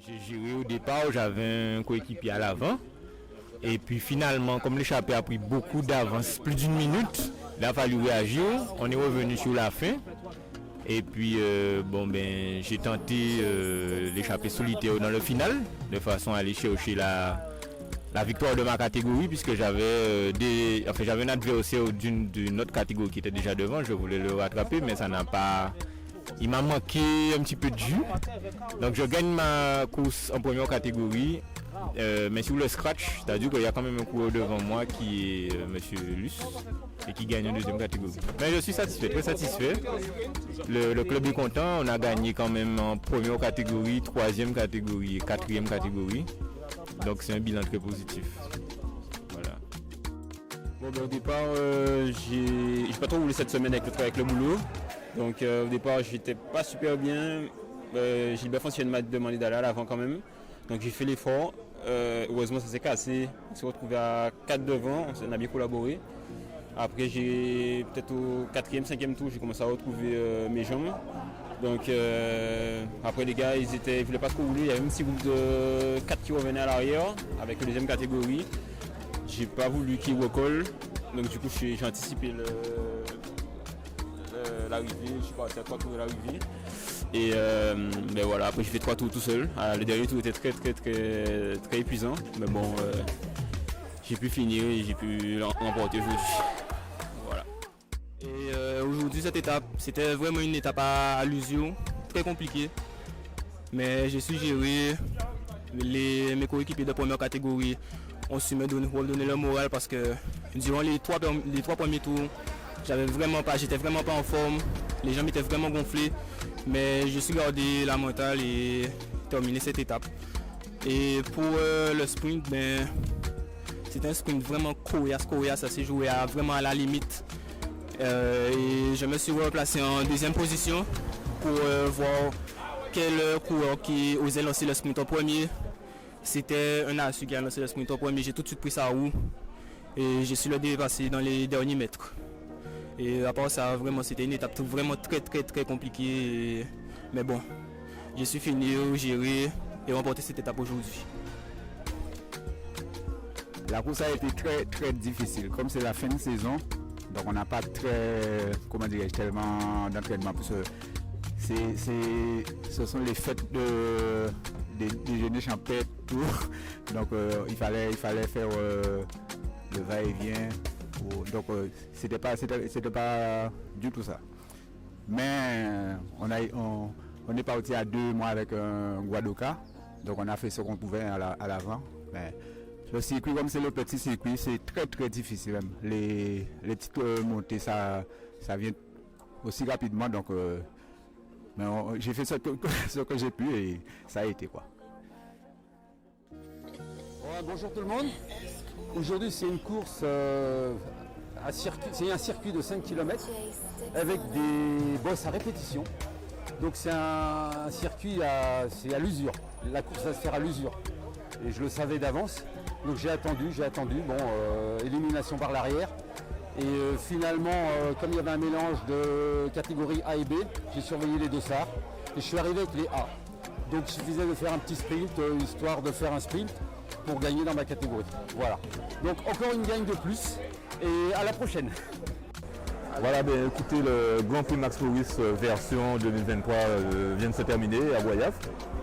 J'ai géré au départ, j'avais un coéquipier à l'avant. Et puis finalement, comme l'échappée a pris beaucoup d'avance, plus d'une minute, il a fallu réagir. On est revenu sur la fin. Et puis j'ai tenté l'échappée solitaire dans le final, de façon à aller chercher la victoire de ma catégorie, puisque j'avais un adversaire d'une autre catégorie qui était déjà devant. Je voulais le rattraper, mais ça n'a pas. Il m'a manqué un petit peu de jus. Donc je gagne ma course en première catégorie. Mais sur le scratch, c'est-à-dire qu'il y a quand même un coureur devant moi qui est Monsieur Luce et qui gagne en deuxième catégorie. Mais je suis satisfait, très satisfait. Le club est content, on a gagné quand même en première catégorie, troisième catégorie et quatrième catégorie. Donc c'est un bilan très positif. Voilà. Bon, au départ, j'ai pas trop roulé cette semaine avec le boulot. Donc au départ, j'étais pas super bien. Gilbert Foncienne m'a demandé d'aller à l'avant quand même. Donc j'ai fait l'effort. Heureusement ça s'est cassé. On s'est retrouvé à 4 devant, on a bien collaboré. Après j'ai peut-être au 4e, 5e tour, j'ai commencé à retrouver mes jambes. Donc après les gars ils voulaient pas trop rouler. Il y avait un petit groupe de 4 qui revenaient à l'arrière avec la deuxième catégorie. J'ai pas voulu qu'ils recollent. Donc du coup j'ai anticipé l'arrivée, je suis parti à 3 tours de l'arrivée. Et voilà, après j'ai fait 3 tours tout seul. Le dernier tour était très épuisant. Mais bon, j'ai pu finir et j'ai pu l'emporter aujourd'hui. Voilà. Et aujourd'hui cette étape, c'était vraiment une étape à l'usure, très compliquée. Mais j'ai su gérer. Mes coéquipiers de première catégorie ont su me donner le moral parce que durant les trois premiers tours, j'étais vraiment pas en forme. Les jambes étaient vraiment gonflées. Mais je suis gardé la mentale et terminé cette étape. Et pour le sprint, c'est un sprint vraiment coriace, ça s'est joué vraiment à la limite. Et je me suis replacé en deuxième position pour voir quel coureur qui osait lancer le sprint en premier. C'était un Assu qui a lancé le sprint en premier, j'ai tout de suite pris sa roue et j'ai su le dépasser dans les derniers mètres. Et à part ça, vraiment, c'était une étape vraiment très compliquée. Mais bon, j'ai su finir, gérer et remporter cette étape aujourd'hui. La course a été très difficile. Comme c'est la fin de saison, donc on n'a pas tellement d'entraînement. Ce sont les fêtes des déjeuners champêtres, tout. Donc il fallait faire le va-et-vient. Donc c'était pas du tout ça. Mais on est parti à 2 mois avec un Guadoka. Donc on a fait ce qu'on pouvait à l'avant. Mais le circuit, comme c'est le petit circuit, c'est très difficile même. Les petites montées, ça vient aussi rapidement. Donc j'ai fait ce que j'ai pu et ça a été quoi. Ouais, bonjour tout le monde. Aujourd'hui c'est une course c'est un circuit de 5 km avec des bosses à répétition. Donc c'est un circuit c'est à l'usure. La course va se faire à l'usure. Et je le savais d'avance. Donc j'ai attendu, élimination par l'arrière. Et finalement, comme il y avait un mélange de catégories A et B, j'ai surveillé les dossards et je suis arrivé avec les A. Donc il suffisait de faire un petit sprint, histoire de faire un sprint pour gagner dans ma catégorie. Voilà. Donc encore une gagne de plus et à la prochaine. Voilà, écoutez, le Grand Prix Max Maurice version 2023 vient de se terminer à Goyave.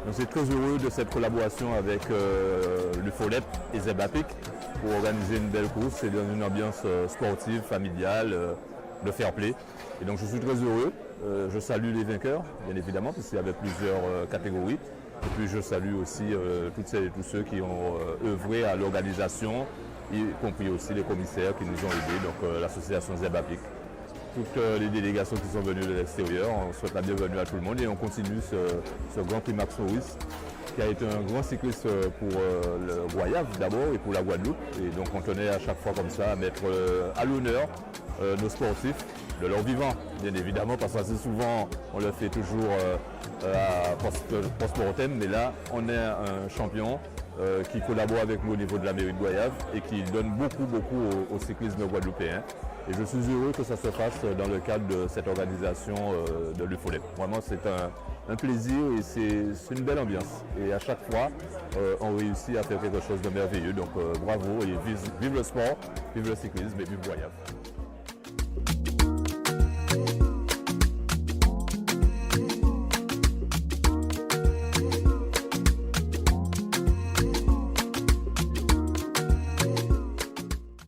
Donc c'est très heureux de cette collaboration avec le Follet et Zebapic pour organiser une belle course et dans une ambiance sportive, familiale, de fair play. Et donc je suis très heureux. Je salue les vainqueurs, bien évidemment, parce qu'il y avait plusieurs catégories. Et puis je salue aussi toutes celles et tous ceux qui ont œuvré à l'organisation, y compris aussi les commissaires qui nous ont aidés, donc l'association Zebapic. Toutes les délégations qui sont venues de l'extérieur, on souhaite la bienvenue à tout le monde et on continue ce Grand Prix Max Maurice qui a été un grand cycliste pour le Goyave d'abord et pour la Guadeloupe. Et donc on tenait à chaque fois comme ça à mettre à l'honneur nos sportifs de leur vivant, bien évidemment, parce que assez souvent on le fait toujours à post-mortem, mais là on est un champion qui collabore avec nous au niveau de la mairie de Goyave et qui donne beaucoup au cyclisme guadeloupéen. Et je suis heureux que ça se fasse dans le cadre de cette organisation de l'UFOLEP. Vraiment, c'est un plaisir et c'est une belle ambiance. Et à chaque fois, on réussit à faire quelque chose de merveilleux. Donc bravo et vive le sport, vive le cyclisme et vive Goyave.